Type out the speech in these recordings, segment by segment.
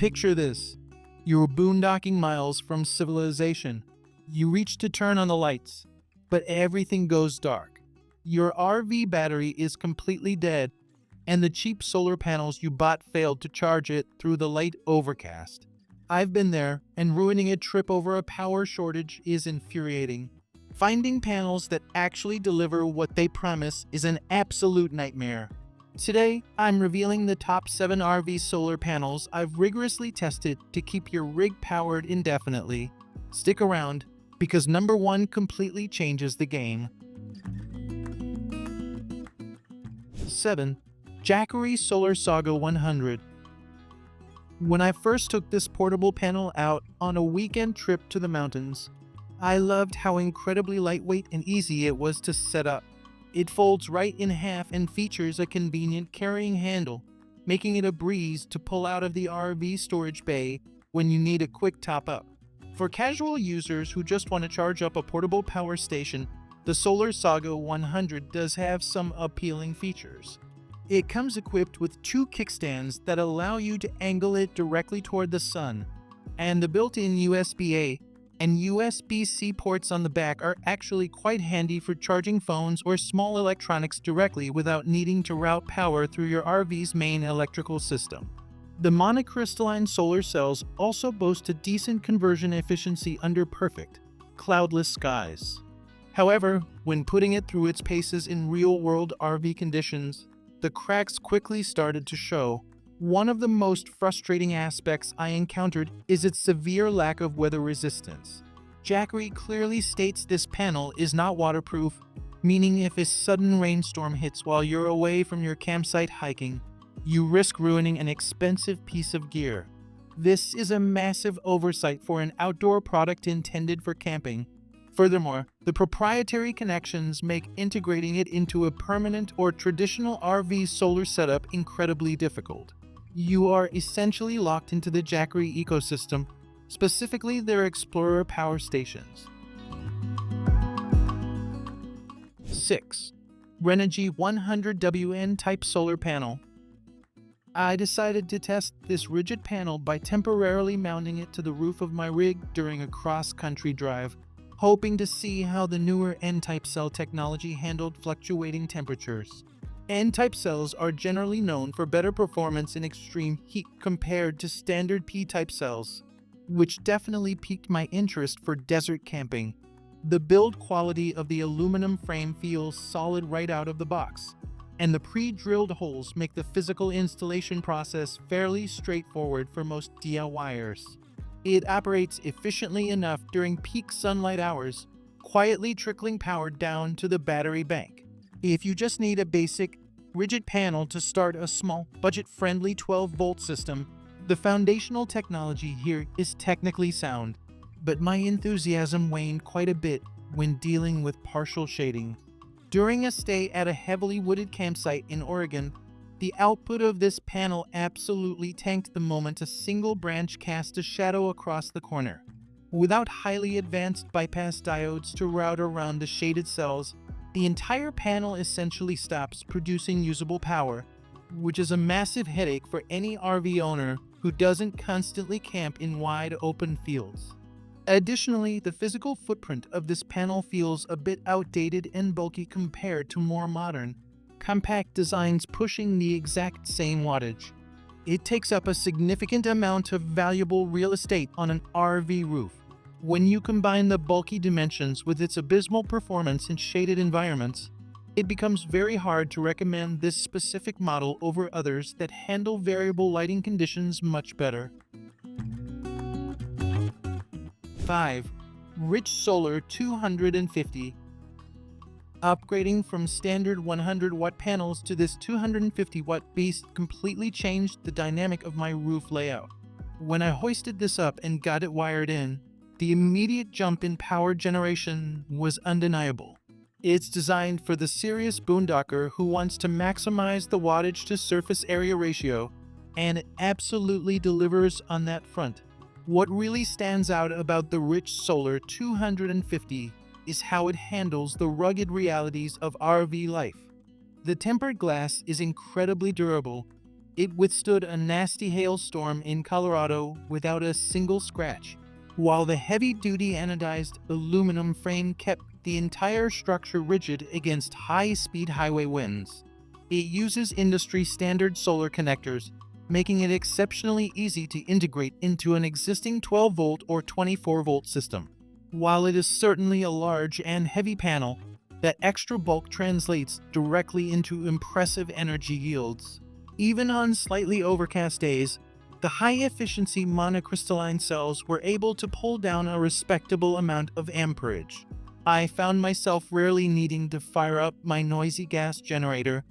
Picture this. You're boondocking miles from civilization. You reach to turn on the lights, but everything goes dark. Your RV battery is completely dead, and the cheap solar panels you bought failed to charge it through the light overcast. I've been there, and ruining a trip over a power shortage is infuriating. Finding panels that actually deliver what they promise is an absolute nightmare. Today, I'm revealing the top 7 RV solar panels I've rigorously tested to keep your rig powered indefinitely. Stick around, because number 1 completely changes the game. 7. Jackery SolarSaga 100. When I first took this portable panel out on a weekend trip to the mountains, I loved how incredibly lightweight and easy it was to set up. It folds right in half and features a convenient carrying handle, making it a breeze to pull out of the RV storage bay when you need a quick top-up. For casual users who just want to charge up a portable power station, the SolarSaga 100 does have some appealing features. It comes equipped with 2 kickstands that allow you to angle it directly toward the sun, and the built-in USB-A and USB-C ports on the back are actually quite handy for charging phones or small electronics directly without needing to route power through your RV's main electrical system. The monocrystalline solar cells also boast a decent conversion efficiency under perfect, cloudless skies. However, when putting it through its paces in real-world RV conditions, the cracks quickly started to show. One of the most frustrating aspects I encountered is its severe lack of weather resistance. Jackery clearly states this panel is not waterproof, meaning if a sudden rainstorm hits while you're away from your campsite hiking, you risk ruining an expensive piece of gear. This is a massive oversight for an outdoor product intended for camping. Furthermore, the proprietary connections make integrating it into a permanent or traditional RV solar setup incredibly difficult. You are essentially locked into the Jackery ecosystem, specifically their Explorer power stations. 6. Renogy 100WN type solar panel. I decided to test this rigid panel by temporarily mounting it to the roof of my rig during a cross-country drive, hoping to see how the newer N-type cell technology handled fluctuating temperatures. N-type cells are generally known for better performance in extreme heat compared to standard P-type cells, which definitely piqued my interest for desert camping. The build quality of the aluminum frame feels solid right out of the box, and the pre-drilled holes make the physical installation process fairly straightforward for most DIYers. It operates efficiently enough during peak sunlight hours, quietly trickling power down to the battery bank. If you just need a basic, rigid panel to start a small, budget-friendly 12-volt system, the foundational technology here is technically sound. But my enthusiasm waned quite a bit when dealing with partial shading. During a stay at a heavily wooded campsite in Oregon, the output of this panel absolutely tanked the moment a single branch cast a shadow across the corner. Without highly advanced bypass diodes to route around the shaded cells, the entire panel essentially stops producing usable power, which is a massive headache for any RV owner who doesn't constantly camp in wide open fields. Additionally, the physical footprint of this panel feels a bit outdated and bulky compared to more modern, compact designs pushing the exact same wattage. It takes up a significant amount of valuable real estate on an RV roof. When you combine the bulky dimensions with its abysmal performance in shaded environments, it becomes very hard to recommend this specific model over others that handle variable lighting conditions much better. 5. Rich Solar 250. Upgrading from standard 100-watt panels to this 250-watt beast completely changed the dynamic of my roof layout. When I hoisted this up and got it wired in, the immediate jump in power generation was undeniable. It's designed for the serious boondocker who wants to maximize the wattage to surface area ratio, and it absolutely delivers on that front. What really stands out about the Rich Solar 250 is how it handles the rugged realities of RV life. The tempered glass is incredibly durable, It withstood a nasty hailstorm in Colorado without a single scratch, while the heavy-duty anodized aluminum frame kept the entire structure rigid against high-speed highway winds. It uses industry-standard solar connectors, making it exceptionally easy to integrate into an existing 12-volt or 24-volt system. While it is certainly a large and heavy panel, that extra bulk translates directly into impressive energy yields. Even on slightly overcast days, the high-efficiency monocrystalline cells were able to pull down a respectable amount of amperage. I found myself rarely needing to fire up my noisy gas generator,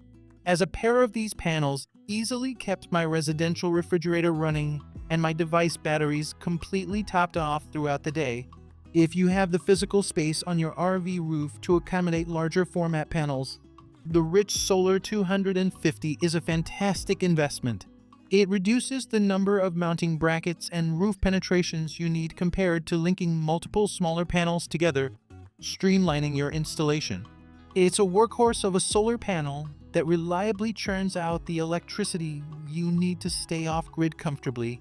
as a pair of these panels easily kept my residential refrigerator running and my device batteries completely topped off throughout the day. If you have the physical space on your RV roof to accommodate larger format panels, the Rich Solar 250 is a fantastic investment. It reduces the number of mounting brackets and roof penetrations you need compared to linking multiple smaller panels together, streamlining your installation. It's a workhorse of a solar panel that reliably churns out the electricity you need to stay off-grid comfortably.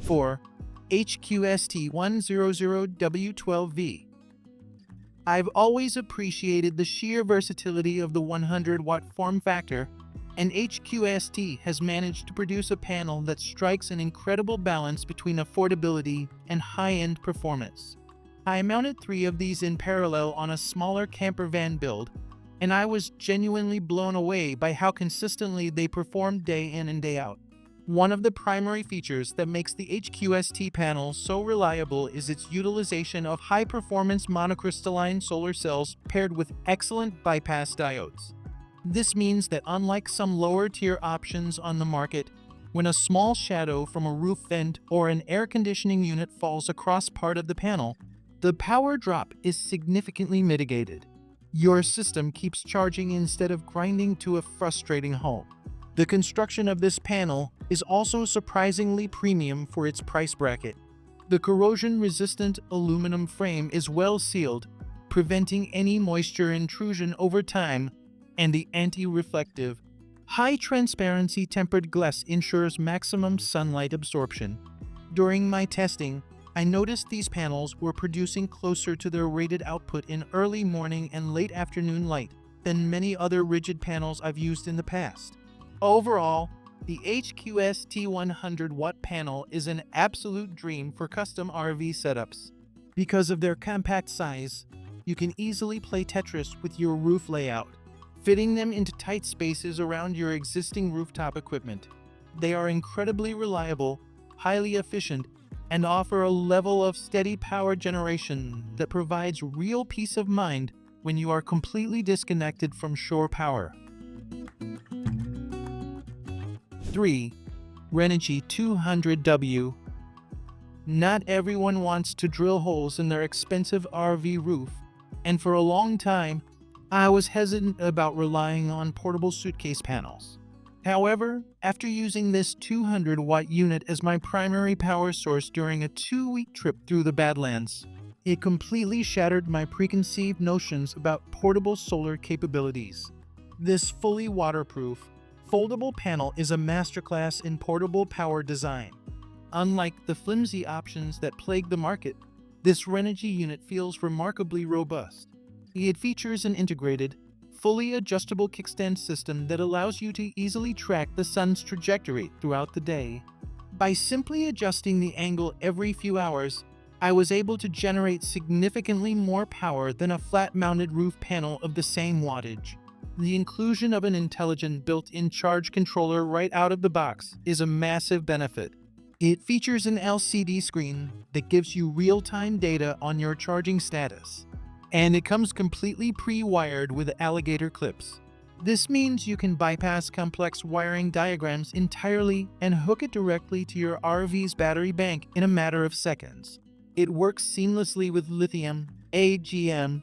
4. HQST100W12V. I've always appreciated the sheer versatility of the 100-watt form factor, and HQST has managed to produce a panel that strikes an incredible balance between affordability and high-end performance. I mounted 3 of these in parallel on a smaller camper van build, and I was genuinely blown away by how consistently they performed day in and day out. One of the primary features that makes the HQST panel so reliable is its utilization of high-performance monocrystalline solar cells paired with excellent bypass diodes. This means that unlike some lower-tier options on the market, when a small shadow from a roof vent or an air conditioning unit falls across part of the panel, the power drop is significantly mitigated. Your system keeps charging instead of grinding to a frustrating halt. The construction of this panel is also surprisingly premium for its price bracket. The corrosion-resistant aluminum frame is well sealed, preventing any moisture intrusion over time, and the anti-reflective, high-transparency tempered glass ensures maximum sunlight absorption. During my testing, I noticed these panels were producing closer to their rated output in early morning and late afternoon light than many other rigid panels I've used in the past. Overall, the HQST 100-watt panel is an absolute dream for custom RV setups. Because of their compact size, you can easily play Tetris with your roof layout, fitting them into tight spaces around your existing rooftop equipment. They are incredibly reliable, highly efficient, and offer a level of steady power generation that provides real peace of mind when you are completely disconnected from shore power. 3. Renogy 200W. Not everyone wants to drill holes in their expensive RV roof, and for a long time, I was hesitant about relying on portable suitcase panels. However, after using this 200-watt unit as my primary power source during a 2-week trip through the Badlands, it completely shattered my preconceived notions about portable solar capabilities. This fully waterproof, foldable panel is a masterclass in portable power design. Unlike the flimsy options that plague the market, this Renogy unit feels remarkably robust. It features an integrated, fully adjustable kickstand system that allows you to easily track the sun's trajectory throughout the day. By simply adjusting the angle every few hours, I was able to generate significantly more power than a flat-mounted roof panel of the same wattage. The inclusion of an intelligent built-in charge controller right out of the box is a massive benefit. It features an LCD screen that gives you real-time data on your charging status, and it comes completely pre-wired with alligator clips. This means you can bypass complex wiring diagrams entirely and hook it directly to your RV's battery bank in a matter of seconds. It works seamlessly with lithium, AGM,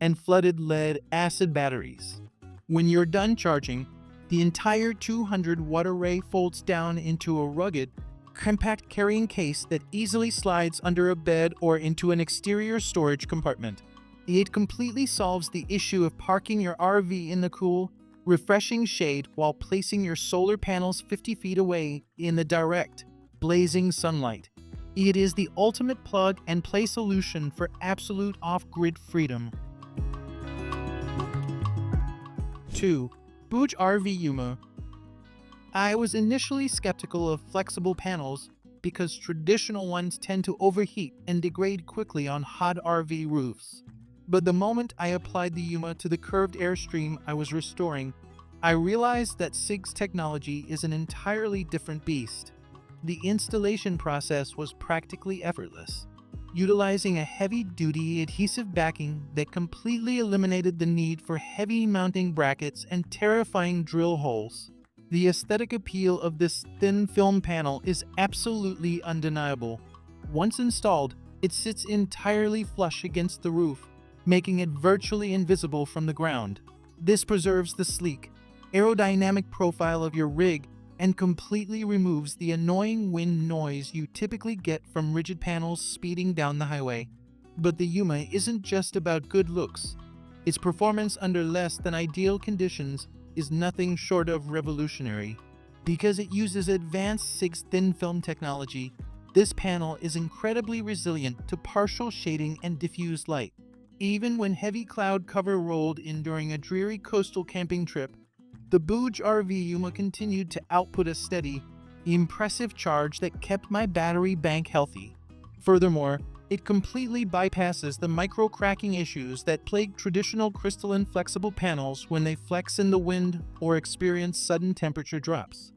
and flooded lead-acid batteries. When you're done charging, the entire 200-watt array folds down into a rugged, compact carrying case that easily slides under a bed or into an exterior storage compartment. It completely solves the issue of parking your RV in the cool, refreshing shade while placing your solar panels 50 feet away in the direct, blazing sunlight. It is the ultimate plug-and-play solution for absolute off-grid freedom. 2. BougeRV Yuma. I was initially skeptical of flexible panels because traditional ones tend to overheat and degrade quickly on hot RV roofs. But the moment I applied the Yuma to the curved airstream I was restoring, I realized that SIG's technology is an entirely different beast. The installation process was practically effortless, utilizing a heavy-duty adhesive backing that completely eliminated the need for heavy mounting brackets and terrifying drill holes. The aesthetic appeal of this thin film panel is absolutely undeniable. Once installed, it sits entirely flush against the roof, making it virtually invisible from the ground. This preserves the sleek, aerodynamic profile of your rig and completely removes the annoying wind noise you typically get from rigid panels speeding down the highway. But the Yuma isn't just about good looks. Its performance under less than ideal conditions is nothing short of revolutionary. Because it uses advanced SIG's thin film technology, this panel is incredibly resilient to partial shading and diffused light. Even when heavy cloud cover rolled in during a dreary coastal camping trip, the BougeRV Yuma continued to output a steady, impressive charge that kept my battery bank healthy. Furthermore, it completely bypasses the micro-cracking issues that plague traditional crystalline flexible panels when they flex in the wind or experience sudden temperature drops.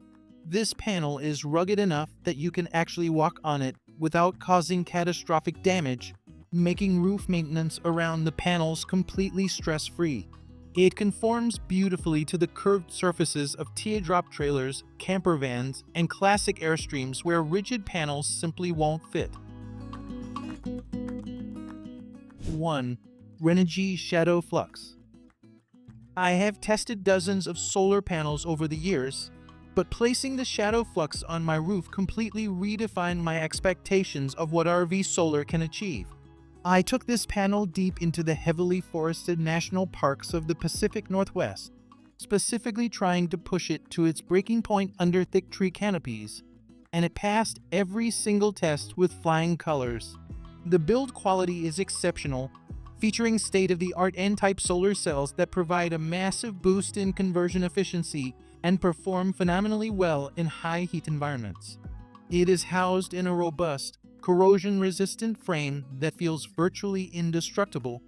This panel is rugged enough that you can actually walk on it without causing catastrophic damage, making roof maintenance around the panels completely stress-free. It conforms beautifully to the curved surfaces of teardrop trailers, camper vans, and classic airstreams where rigid panels simply won't fit. 1. Renogy ShadowFlux. I have tested dozens of solar panels over the years, but placing the ShadowFlux on my roof completely redefined my expectations of what RV solar can achieve. I took this panel deep into the heavily forested national parks of the Pacific Northwest, specifically trying to push it to its breaking point under thick tree canopies, and it passed every single test with flying colors. The build quality is exceptional, featuring state-of-the-art N-type solar cells that provide a massive boost in conversion efficiency and perform phenomenally well in high heat environments. It is housed in a robust, corrosion-resistant frame that feels virtually indestructible,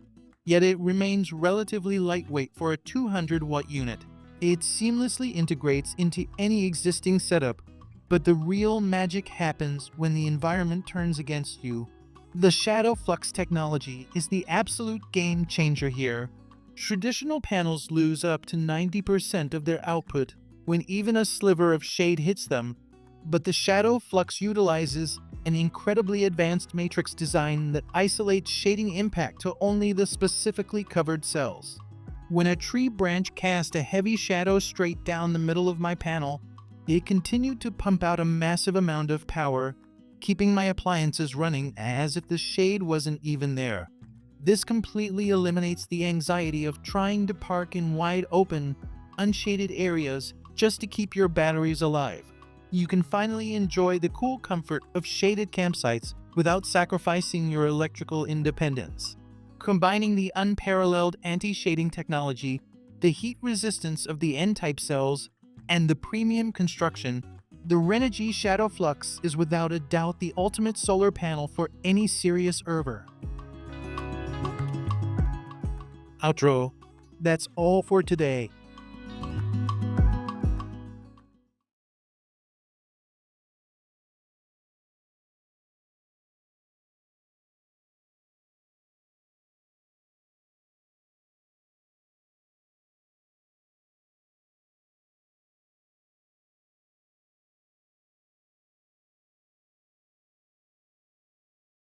yet it remains relatively lightweight for a 200-watt unit. It seamlessly integrates into any existing setup, but the real magic happens when the environment turns against you. The ShadowFlux technology is the absolute game changer here. Traditional panels lose up to 90% of their output when even a sliver of shade hits them, but the ShadowFlux utilizes an incredibly advanced matrix design that isolates shading impact to only the specifically covered cells. When a tree branch cast a heavy shadow straight down the middle of my panel, it continued to pump out a massive amount of power, keeping my appliances running as if the shade wasn't even there. This completely eliminates the anxiety of trying to park in wide open, unshaded areas just to keep your batteries alive. You can finally enjoy the cool comfort of shaded campsites without sacrificing your electrical independence. Combining the unparalleled anti-shading technology, the heat resistance of the N-type cells, and the premium construction, the Renogy ShadowFlux is without a doubt the ultimate solar panel for any serious RVer. Outro. That's all for today.